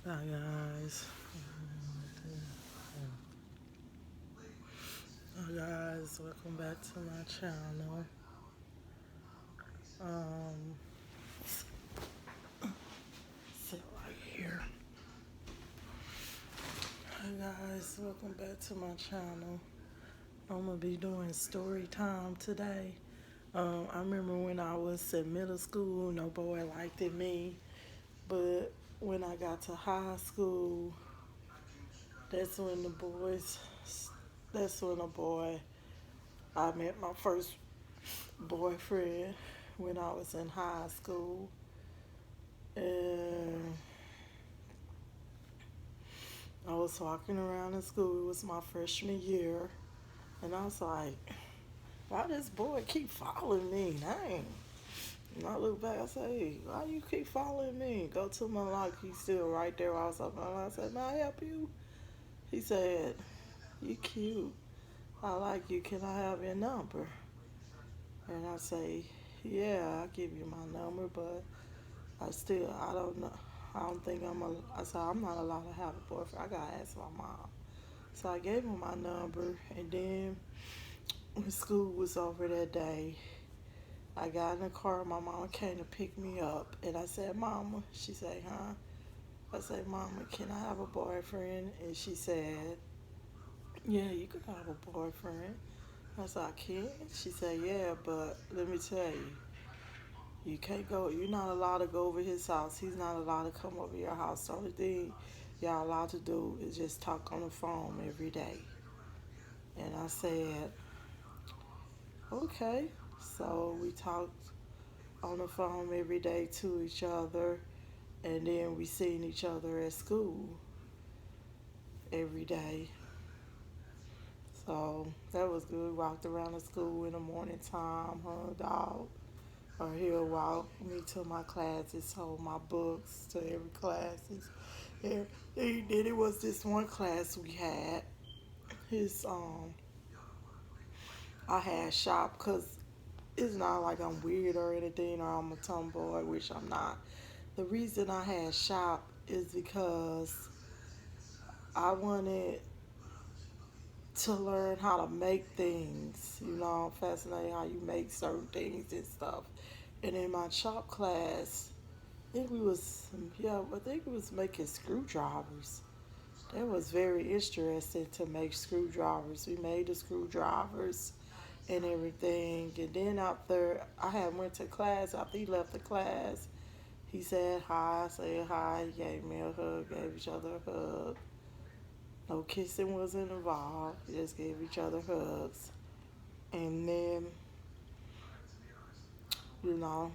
Hi guys. Hi guys, welcome back to my channel. Um, sit right here. Hi guys, welcome back to my channel. I'm gonna be doing story time today. I remember when I was in middle school, no boy liked it me, but when I got to high school, that's when the boys, that's when a boy, I met my first boyfriend when I was in high school. And I was walking around in school. It was my freshman year. And I was like, why this boy keep following me? Dang. And I look back, I say, hey, why you keep following me? Go to my lock. He's still right there. I was like, I said, may I help you? He said, you cute. I like you. Can I have your number? And I say, yeah, I'll give you my number, but I don't know. I don't think I said, I'm not allowed to have a boyfriend. I got to ask my mom. So I gave him my number, and then when school was over that day, I got in the car. My mama came to pick me up, and I said, "Mama," she said, "Huh?" I said, "Mama, can I have a boyfriend?" And she said, "Yeah, you can have a boyfriend." I said, "I can." She said, "Yeah, but let me tell you, you can't go. You're not allowed to go over his house. He's not allowed to come over your house. The only thing y'all allowed to do is just talk on the phone every day." And I said, "Okay." So we talked on the phone every day to each other, and then we seen each other at school every day. So that was good. Walked around the school in the morning time, hugged out, or he'll walk me to my classes, hold my books to every classes. And then it was this one class we had. His I had shop because it's not like I'm weird or anything or I'm a tomboy, which I'm not. The reason I had shop is because I wanted to learn how to make things. You know, I'm fascinated how you make certain things and stuff. And in my shop class, I think we was I think we was making screwdrivers. That was very interesting to make screwdrivers. We made the screwdrivers and everything. And then after I had went to class, after he left the class, he said hi. I said hi. He gave me a hug. Gave each other a hug. No kissing wasn't involved. We just gave each other hugs. And then, you know,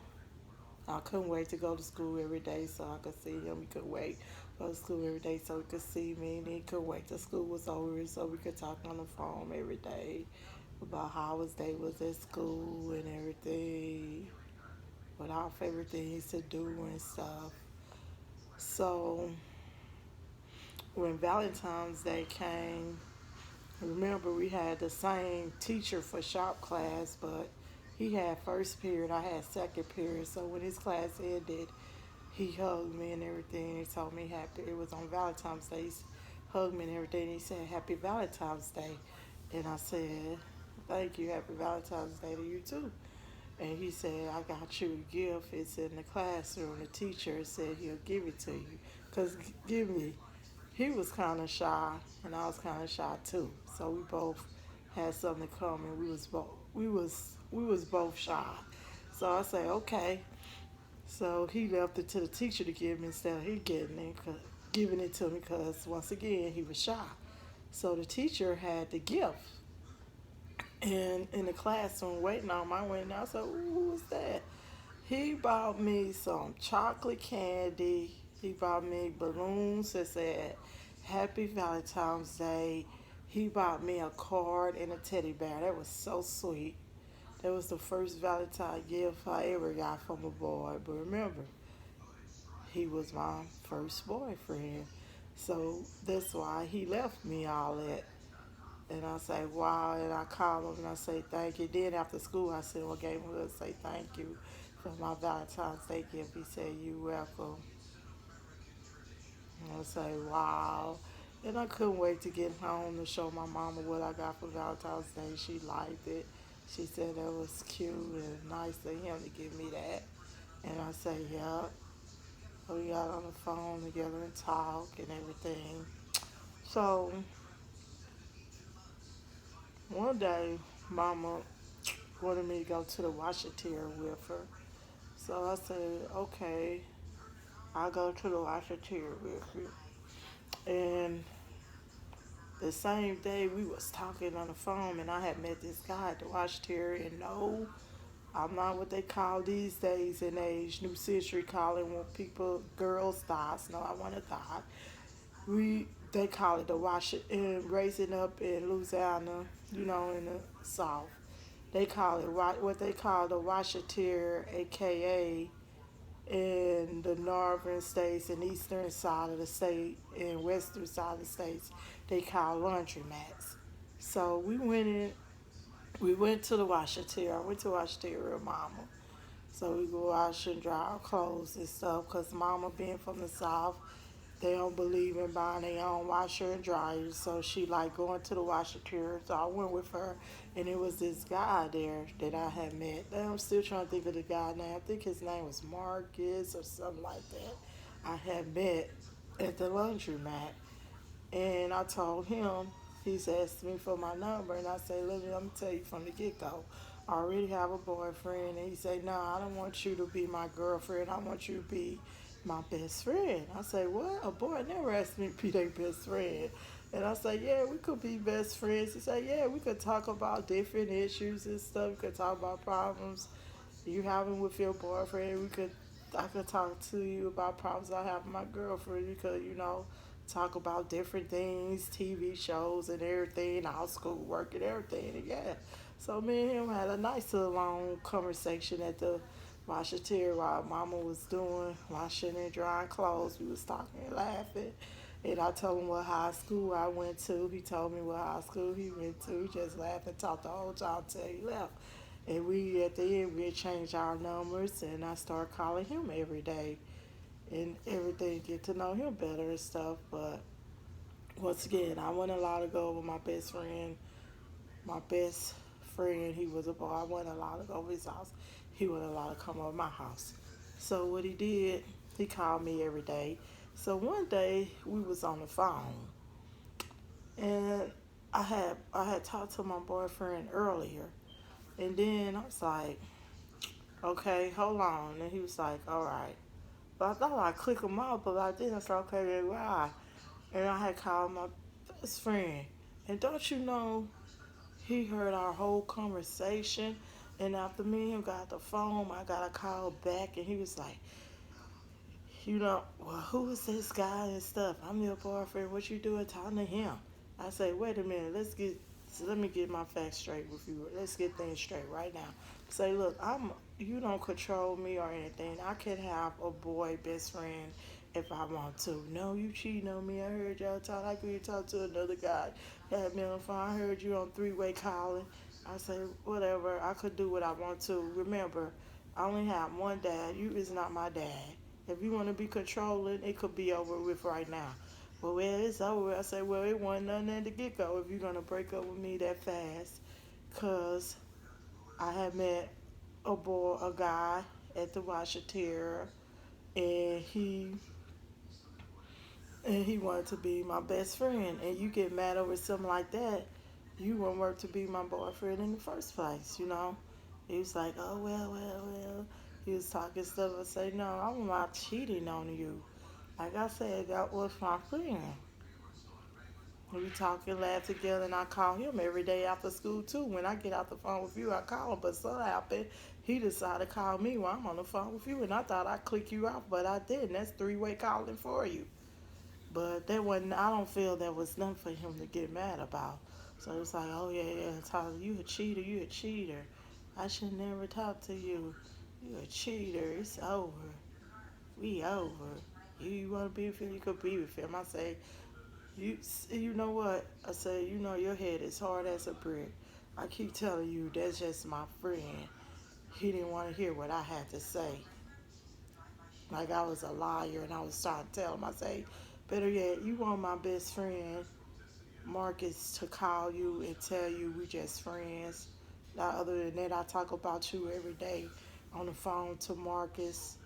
I couldn't wait to go to school every day so I could see him. He couldn't wait to go to school every day so he could see me. And he couldn't wait till school was over so we could talk on the phone every day about how his day was at school and everything. What our favorite things to do and stuff. So when Valentine's Day came, remember we had the same teacher for shop class, but he had first period, I had second period. So when his class ended, he hugged me and everything. He told me happy. It was on Valentine's Day. He hugged me and everything. He said Happy Valentine's Day, and I said thank you. Happy Valentine's Day to you too. And he said I got you a gift. It's in the classroom. The teacher said he'll give it to you. Cause give me he was kind of shy and I was kind of shy too. So we both had something in common. We was both shy. So I say okay. So he left it to the teacher to give me instead of he giving it to me because once again he was shy. So the teacher had the gift. And in the classroom waiting on him, I went and I said, "Ooh, who was that?" He bought me some chocolate candy. He bought me balloons that said Happy Valentine's Day. He bought me a card and a teddy bear. That was so sweet. That was the first Valentine gift I ever got from a boy. But remember, he was my first boyfriend. So that's why he left me all that. And I say, wow. And I call him and I say, thank you. Then after school, I said, well, gave him a say thank you for my Valentine's Day gift. He said, you welcome. And I say, wow. And I couldn't wait to get home to show my mama what I got for Valentine's Day. She liked it. She said that was cute and nice of him to give me that. And I say, yeah. We got on the phone together and talk and everything. So one day, Mama wanted me to go to the washateria with her. So I said, okay, I'll go to the washateria with you. And the same day we was talking on the phone and I had met this guy at the washateria and no, I'm not what they call these days in age, new century calling when people girls thighs. No, I want a thigh. We they call it the wash and raising up in Louisiana, in the South. They call it what they call the washateer, aka in the northern states and eastern side of the state and western side of the states, they call laundromats. So we went to the washateer. I went to washateer with Mama. So we go wash and dry our clothes and stuff. Cause Mama being from the South, they don't believe in buying their own washer and dryer. So she like going to the washateria. So I went with her, and it was this guy there that I had met. And I'm still trying to think of the guy name. I think his name was Marcus or something like that. I had met at the laundromat, and I told him, he's asked me for my number, and I say, let me tell you from the get go. I already have a boyfriend, and he said, no, I don't want you to be my girlfriend. I want you to be my best friend. I say, what? A boy never asked me to be their best friend. And I say, yeah, we could be best friends. He said, yeah, we could talk about different issues and stuff. We could talk about problems you having with your boyfriend. I could talk to you about problems I have with my girlfriend. We could, talk about different things, TV shows and everything, our school work and everything. And yeah, so me and him had a nice little long conversation at the washateria while Mama was doing washing and drying clothes. We was talking and laughing. And I told him what high school I went to. He told me what high school he went to. We just laughed and talked the whole time till he left. And we at the end we changed our numbers and I started calling him every day and everything, get to know him better and stuff. But once again, I wasn't allowed to go with my best friend. My best friend, he was a boy. I wasn't allowed to go over his house. He wasn't allowed to come over my house. So what he did, he called me every day. So one day we was on the phone and I had talked to my boyfriend earlier and then I was like, okay, hold on. And he was like, all right. But I thought I'd click him out, but I didn't. So okay, then why? And I had called my best friend. And don't you know, he heard our whole conversation. And after me and him got the phone, I got a call back, and he was like, well, who is this guy and stuff? I'm your boyfriend. What you doing talking to him? I say, wait a minute. Let me get my facts straight with you. Let's get things straight right now. Say, look, you don't control me or anything. I can have a boy best friend if I want to. No, you cheating on me. I heard y'all talk. I could talk to another guy. Had me on the phone. I heard you on three-way calling. I say, whatever. I could do what I want to. Remember, I only have one dad. You is not my dad. If you want to be controlling, it could be over with right now. But when it's over, I say, well, it wasn't nothing at the get go if you're going to break up with me that fast. Because I had met a guy at the washateria, and he wanted to be my best friend. And you get mad over something like that, you won't work to be my boyfriend in the first place. He was like, oh, well. He was talking stuff. I say, no, I'm not cheating on you. Like I said, that was my friend. We talk and laugh together, and I call him every day after school too. When I get off the phone with you, I call him. But something happened, he decided to call me while I'm on the phone with you, and I thought I'd click you out, but I didn't. That's three-way calling for you. But that wasn't. I don't feel there was nothing for him to get mad about. So it's like, oh yeah, Tyler, you a cheater, you a cheater. I should never talk to you. You a cheater. It's over. We over. You want to be with him, you could be with him. I say, you know what? I say, your head is hard as a brick. I keep telling you, that's just my friend. He didn't want to hear what I had to say. Like I was a liar, and I was trying to tell him. I say, Better yet, you want my best friend Marcus to call you and tell you we just friends. Now, other than that, I talk about you every day on the phone to Marcus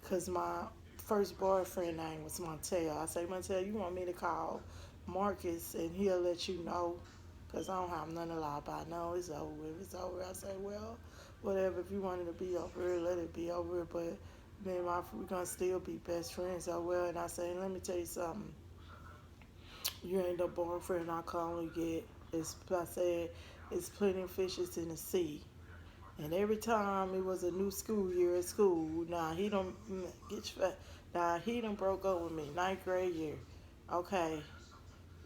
because my first boyfriend name was Montel. I say, Montel, you want me to call Marcus and he'll let you know because I don't have nothing to lie about. No, it's over. If it's over, I say, well, whatever. If you wanted to be over here, let it be over. But me and my we're gonna still be best friends. Oh well, and I say, let me tell you something. You ain't the boyfriend I can only get. It's I said it's plenty of fishes in the sea. And every time it was a new school year at school, now he don't get you. Now he done broke up with me ninth grade year. Okay.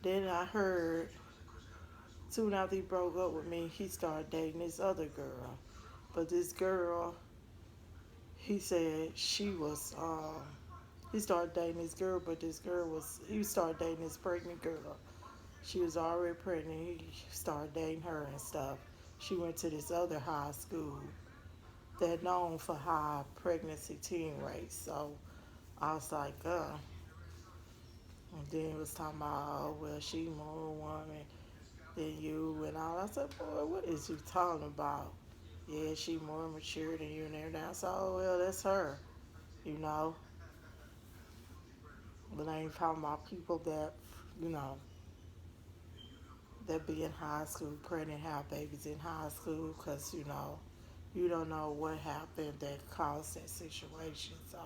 Then I heard soon after he broke up with me, he started dating this other girl. But this girl, he said she was. He started dating this girl, but this girl was. He started dating this pregnant girl. She was already pregnant. He started dating her and stuff. She went to this other high school that known for high pregnancy teen rates. So I was like, and then it was talking about, oh, well, she more woman than you and all. I said, boy, what is you talking about? Yeah, she more mature than you and everything. I said, oh, well, that's her, you know. But I ain't talking about people that, you know, that be in high school, pregnant, have babies in high school, because, you know, you don't know what happened that caused that situation. So,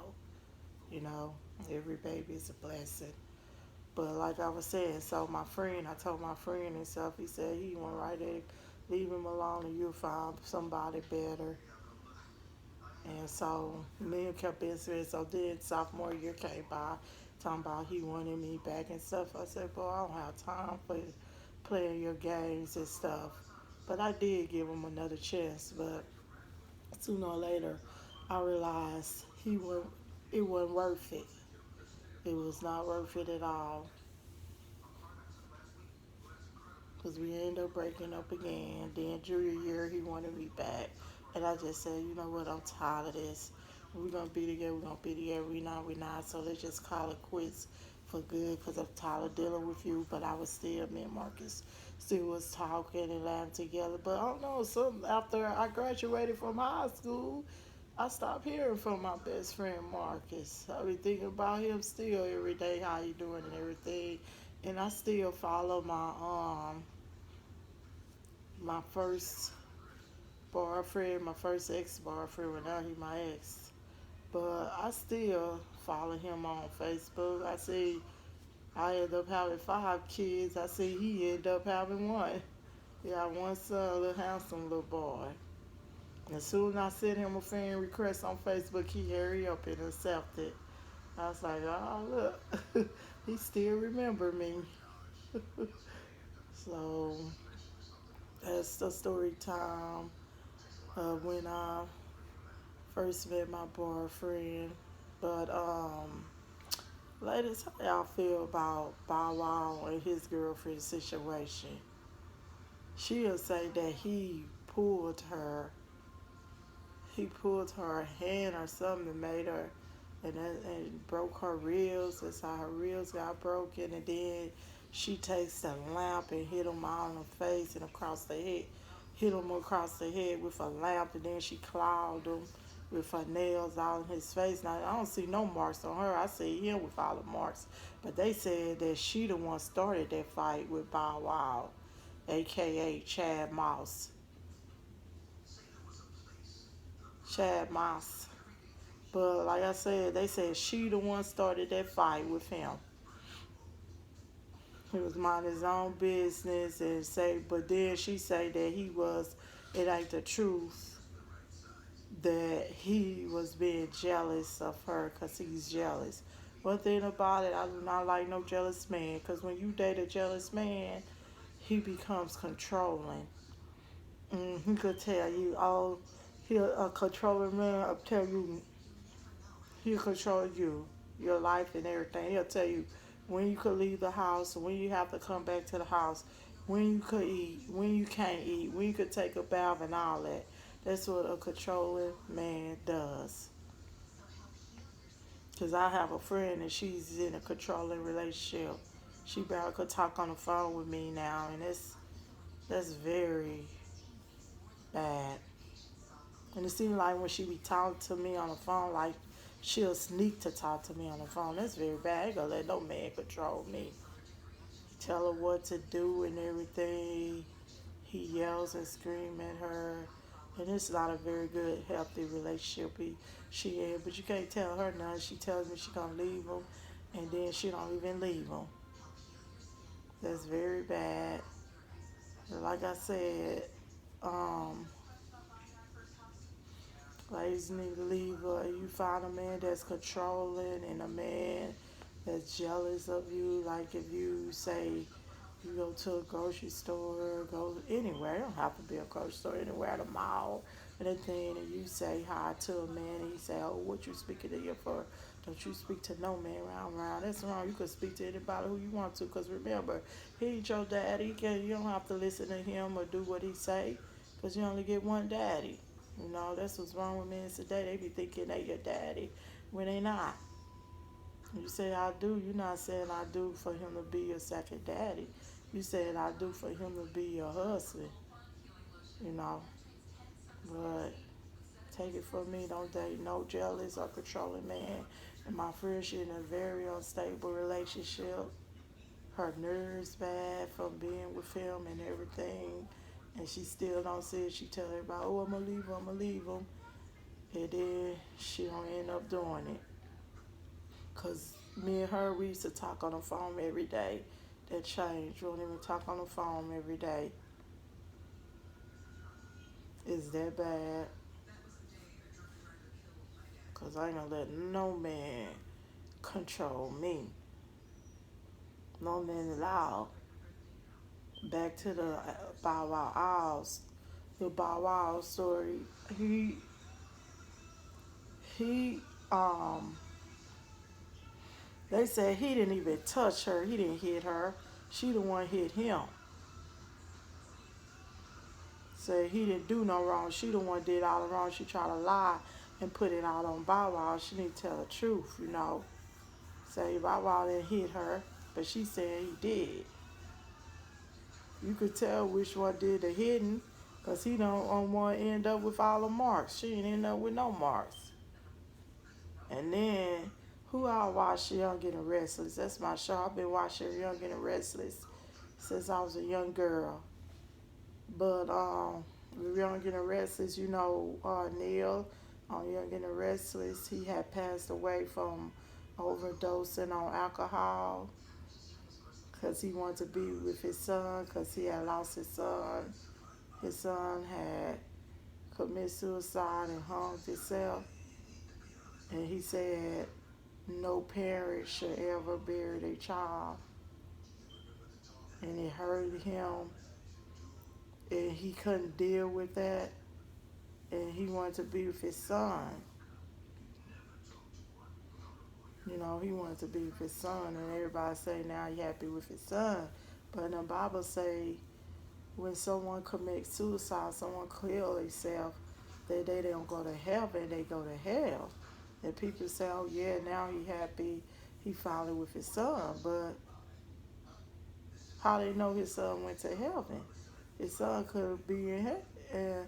you know, every baby is a blessing. But like I was saying, so my friend, I told my friend and stuff, he said he went right there, leave him alone and you'll find somebody better. And so me and kept answering. So then sophomore year came by, talking about he wanted me back and stuff. I said, boy, I don't have time for playing your games and stuff. But I did give him another chance. But sooner or later, I realized it wasn't worth it. It was not worth it at all. Because we ended up breaking up again. Then junior year, he wanted me back. And I just said, you know what, I'm tired of this. We're going to be together, we're going to be together. We not. So let's just call it quits for good because I'm tired of dealing with you. But I was still, me and Marcus still was talking and laughing together. But I don't know, some after I graduated from high school, I stopped hearing from my best friend Marcus. I be thinking about him still every day, how he doing and everything. And I still follow my first boyfriend, my first ex boyfriend. Well, now he my ex, but I still follow him on Facebook. I see I end up having 5 kids. I see he end up having one. He got one son, a little handsome little boy. As soon as I sent him a friend request on Facebook, he hurry up and accepted. I was like, oh look, he still remember me. So that's the story time when I first met my boyfriend. But ladies, how y'all feel about Bow Wow and his girlfriend situation? She'll say that he pulled her hand or something and made her and broke her ribs. That's how her ribs got broken. And then she takes the lamp and hit him on the face and across the head, hit him across the head with a lamp, and then she clawed him with her nails all in his face. Now I don't see no marks on her. I see him with all the marks. But they said that she the one started that fight with Bow Wow, aka Chad Moss. Chad Moss. But like I said, they said she the one started that fight with him. He was minding his own business and say, but then she say that it ain't the truth that he was being jealous of her because he's jealous. One thing about it, I do not like no jealous man because when you date a jealous man, he becomes controlling. He could tell you, oh, he'll a controlling man. I'll tell you He'll control you, your life, and everything. He'll tell you when you could leave the house, when you have to come back to the house, when you could eat, when you can't eat, when you could take a bath, and all that. That's what a controlling man does. Cause I have a friend and she's in a controlling relationship. She barely could talk on the phone with me now, and that's very bad. And it seems like when she be talking to me on the phone, like she'll sneak to talk to me on the phone. That's very bad. I ain't gonna let no man control me. Tell her what to do and everything. He yells and screams at her. And it's not a very good, healthy relationship she in. But you can't tell her nothing. She tells me she gonna leave him, and then she don't even leave him. That's very bad. And like I said, um, ladies need to leave. You find a man that's controlling and a man that's jealous of you. Like if you say you go to a grocery store, go anywhere. It don't have to be a grocery store, anywhere at a mall, anything, and you say hi to a man, and he say, "Oh, what you speaking to here for? Don't you speak to no man around. That's wrong. You could speak to anybody who you want to, cause remember, he ain't your daddy. You don't have to listen to him or do what he say, cause you only get one daddy. You know that's what's wrong with men today. They be thinking they your daddy when they not. You say I do, you're not saying I do for him to be your second daddy. You said I do for him to be your husband, you know. But take it from me, don't date no jealous or controlling man. And my friend, she in a very unstable relationship. Her nerves bad from being with him and everything. And she still don't see it. She tell everybody, oh, I'm gonna leave him, I'm gonna leave him. And then she don't end up doing it. Cause me and her, we used to talk on the phone every day. That changed. We don't even talk on the phone every day. It's that bad. Cause I ain't gonna let no man control me. No man allowed. Back to the Bow Wow Owls. The Bow Wow story. He they said he didn't even touch her. He didn't hit her. She the one hit him. Say he didn't do no wrong. She the one did all the wrong. She tried to lie and put it out on Bow Wow. She didn't tell the truth, you know. Say Bow Wow didn't hit her, but she said he did. You could tell which one did the hitting, cause he don't on one end up with all the marks. She didn't end up with no marks. And then who I watch Young Getting Restless? That's my show. I've been watching Young Getting Restless since I was a young girl. But Young and the Restless, you know, Neil on Young and the Restless, he had passed away from overdosing on alcohol because he wanted to be with his son because he had lost his son. His son had committed suicide and hung himself. And he said no parent should ever bury their child. And it hurt him and he couldn't deal with that and he wanted to be with his son. You know, he wanted to be with his son, and everybody say now he happy with his son. But in the Bible say when someone commits suicide, someone kill themselves, they don't go to heaven, they go to hell. And people say, oh yeah, now he happy, he finally with his son. But how they know his son went to heaven? His son could be in hell, and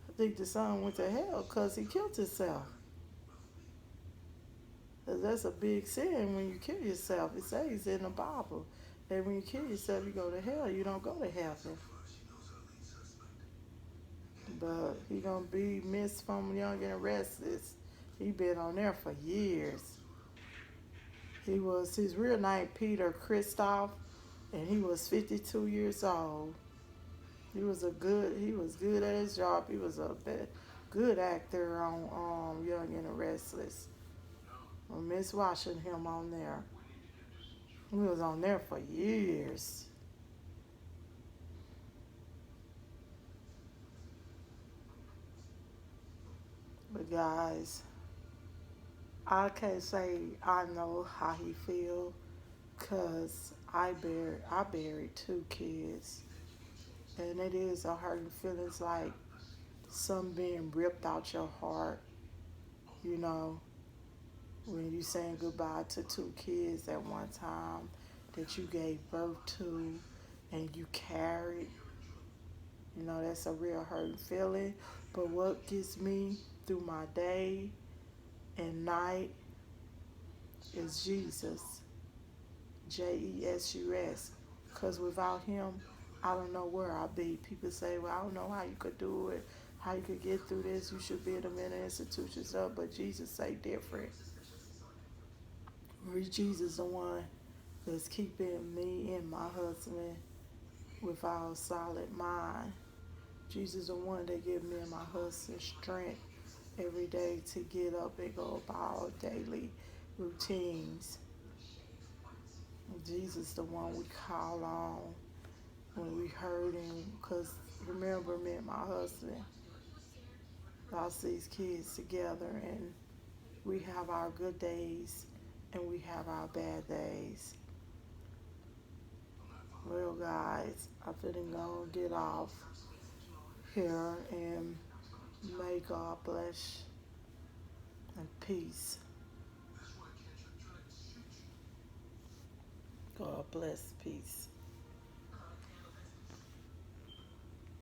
I think the son went to hell because he killed himself. 'Cause that's a big sin when you kill yourself. It says in the Bible that when you kill yourself, you go to hell. You don't go to heaven. But he gonna be missed from Young and Restless. He been on there for years. He was his real name Peter Christoph, and he was 52 years old. He was good at his job. He was a good actor on Young and Restless. I miss watching him on there. He was on there for years. But guys, I can't say I know how he feel because I buried two kids. And it is a hurting feelings like some being ripped out your heart, you know. when you saying goodbye to two kids at one time that you gave birth to and you carried, that's a real hurting feeling. But what gets me through my day and night is Jesus. Jesus. Because without him, I don't know where I'll be. People say, well, I don't know how you could do it, how you could get through this. You should be in a mental institution stuff. But Jesus say different. Jesus the one that's keeping me and my husband with our solid mind. Jesus the one that give me and my husband strength every day to get up and go about our daily routines. Jesus the one we call on when we hurting. Because remember, me and my husband lost these kids together, and we have our good days and we have our bad days. Well, guys, I'm finna go get off here, and may God bless and peace. God bless, peace.